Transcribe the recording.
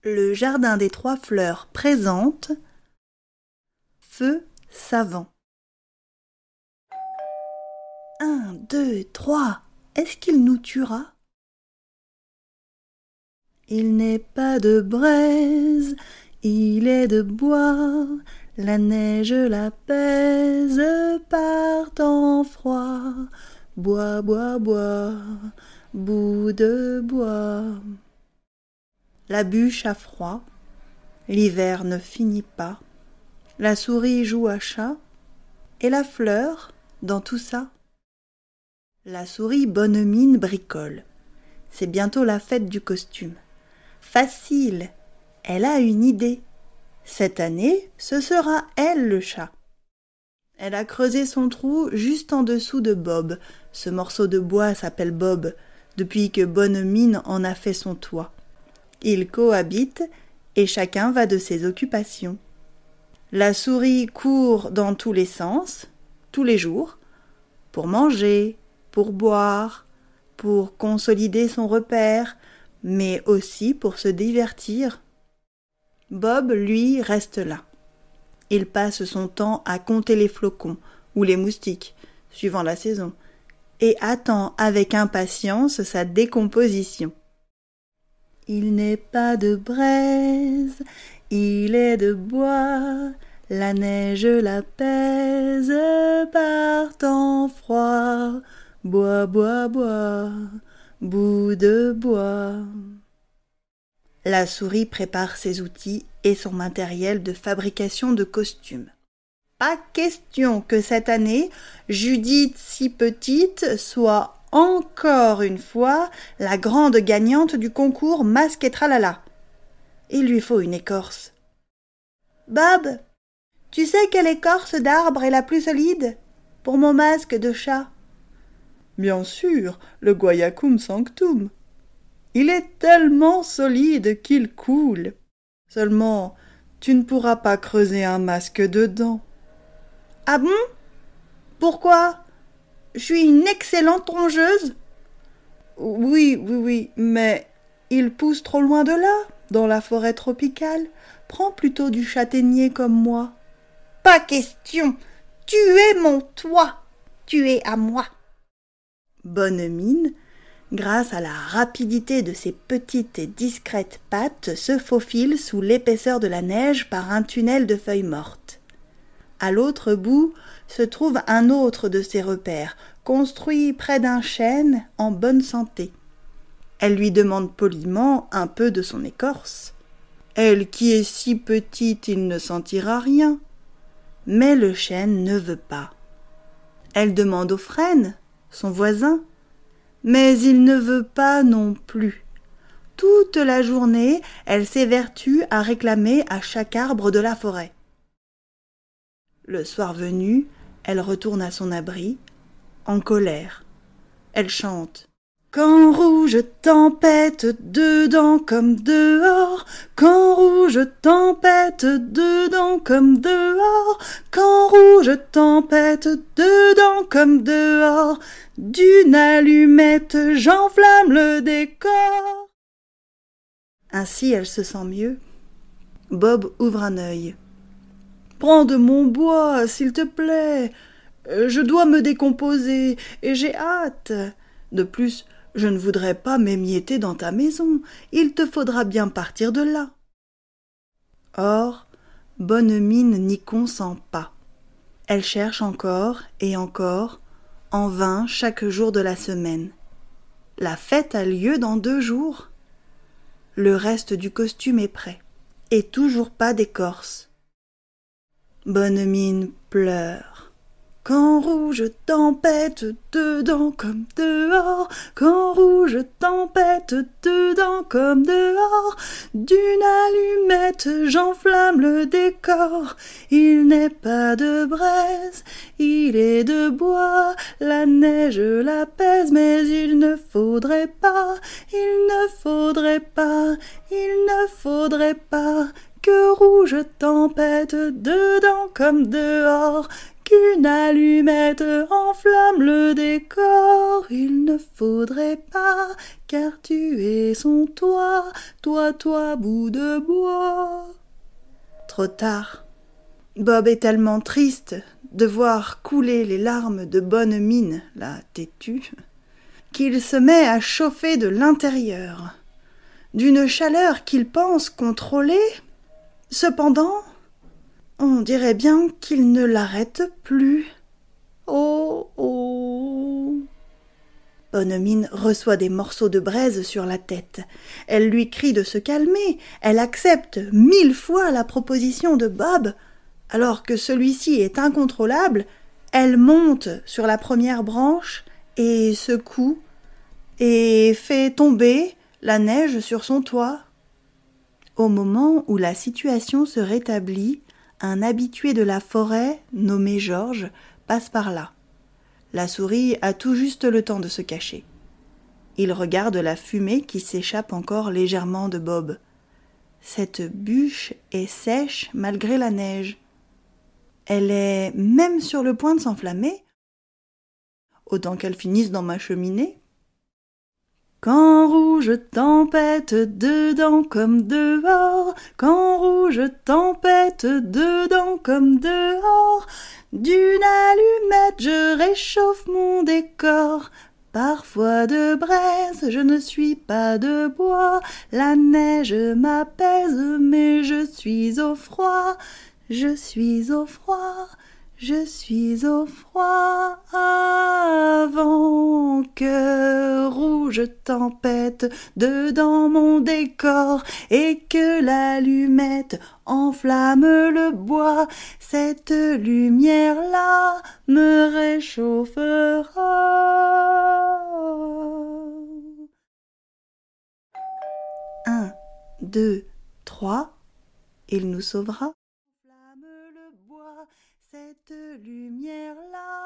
Le jardin des trois fleurs présente Feu savant. 1, 2, 3, est-ce qu'il nous tuera? Il n'est pas de braise, il est de bois, la neige l'apaise par temps froid. Bois, bois, bois, bout de bois. La bûche a froid, l'hiver ne finit pas, la souris joue à chat, et la fleur, dans tout ça? La souris bonne mine bricole. C'est bientôt la fête du costume. Facile, elle a une idée. Cette année, ce sera elle le chat. Elle a creusé son trou juste en dessous de Bob. Ce morceau de bois s'appelle Bob, depuis que Bonne Mine en a fait son toit. Ils cohabitent et chacun va de ses occupations. La souris court dans tous les sens, tous les jours, pour manger, pour boire, pour consolider son repère, mais aussi pour se divertir. Bob, lui, reste là. Il passe son temps à compter les flocons ou les moustiques, suivant la saison, et attend avec impatience sa décomposition. Il n'est pas de braise, il est de bois, la neige l'apaise par temps froid. Bois, bois, bois, bout de bois. La souris prépare ses outils et son matériel de fabrication de costumes. Pas question que cette année, Judith si petite soit encore une fois la grande gagnante du concours Masque et Tralala. Il lui faut une écorce. Bob, tu sais quelle écorce d'arbre est la plus solide pour mon masque de chat? Bien sûr, le Guaiacum sanctum. Il est tellement solide qu'il coule. Seulement, tu ne pourras pas creuser un masque dedans. Ah bon? Pourquoi? Je suis une excellente rongeuse? Oui, mais il pousse trop loin de là, dans la forêt tropicale. Prends plutôt du châtaignier comme moi. Pas question! Tu es mon toit! Tu es à moi! Bonne Mine, grâce à la rapidité de ses petites et discrètes pattes, se faufile sous l'épaisseur de la neige par un tunnel de feuilles mortes. À l'autre bout se trouve un autre de ses repères, construit près d'un chêne en bonne santé. Elle lui demande poliment un peu de son écorce. Elle qui est si petite, il ne sentira rien. Mais le chêne ne veut pas. Elle demande au frêne, son voisin, mais il ne veut pas non plus. Toute la journée, elle s'évertue à réclamer à chaque arbre de la forêt. Le soir venu, elle retourne à son abri, en colère. Elle chante. Quand rouge tempête dedans comme dehors, quand rouge tempête dedans comme dehors, quand rouge tempête dedans comme dehors, d'une allumette j'enflamme le décor. Ainsi elle se sent mieux. Bob ouvre un œil. Prends de mon bois, s'il te plaît. Je dois me décomposer et j'ai hâte. De plus, je ne voudrais pas m'émietter dans ta maison. Il te faudra bien partir de là. Or, Bonne Mine n'y consent pas. Elle cherche encore et encore, en vain chaque jour de la semaine. La fête a lieu dans 2 jours. Le reste du costume est prêt, et toujours pas d'écorce. Bonne Mine pleure. Quand rouge tempête dedans comme dehors, quand rouge tempête dedans comme dehors, d'une allumette j'enflamme le décor. Il n'est pas de braise, il est de bois, la neige l'apaise, mais il ne faudrait pas que rouge tempête dedans comme dehors, qu'une allumette enflamme le décor. Il ne faudrait pas, car tu es son toit, toi, bout de bois. Trop tard. Bob est tellement triste de voir couler les larmes de bonne mine, la têtue, qu'il se met à chauffer de l'intérieur, d'une chaleur qu'il pense contrôler. Cependant, on dirait bien qu'il ne l'arrête plus. Oh, oh. Bonne-Mine reçoit des morceaux de braise sur la tête. Elle lui crie de se calmer. Elle accepte 1000 fois la proposition de Bob. Alors que celui-ci est incontrôlable, elle monte sur la première branche et secoue et fait tomber la neige sur son toit. Au moment où la situation se rétablit, un habitué de la forêt, nommé Georges, passe par là. La souris a tout juste le temps de se cacher. Il regarde la fumée qui s'échappe encore légèrement de Bob. Cette bûche est sèche malgré la neige. Elle est même sur le point de s'enflammer. Autant qu'elle finisse dans ma cheminée. Quand rouge tempête dedans comme dehors, quand rouge tempête dedans comme dehors, d'une allumette je réchauffe mon décor. Parfois de braise, je ne suis pas de bois, la neige m'apaise, mais je suis au froid. Je suis au froid, je suis au froid, avant que rouge tempête dedans mon décor et que l'allumette enflamme le bois. Cette lumière-là me réchauffera. 1, 2, 3, il nous sauvera. Cette lumière-là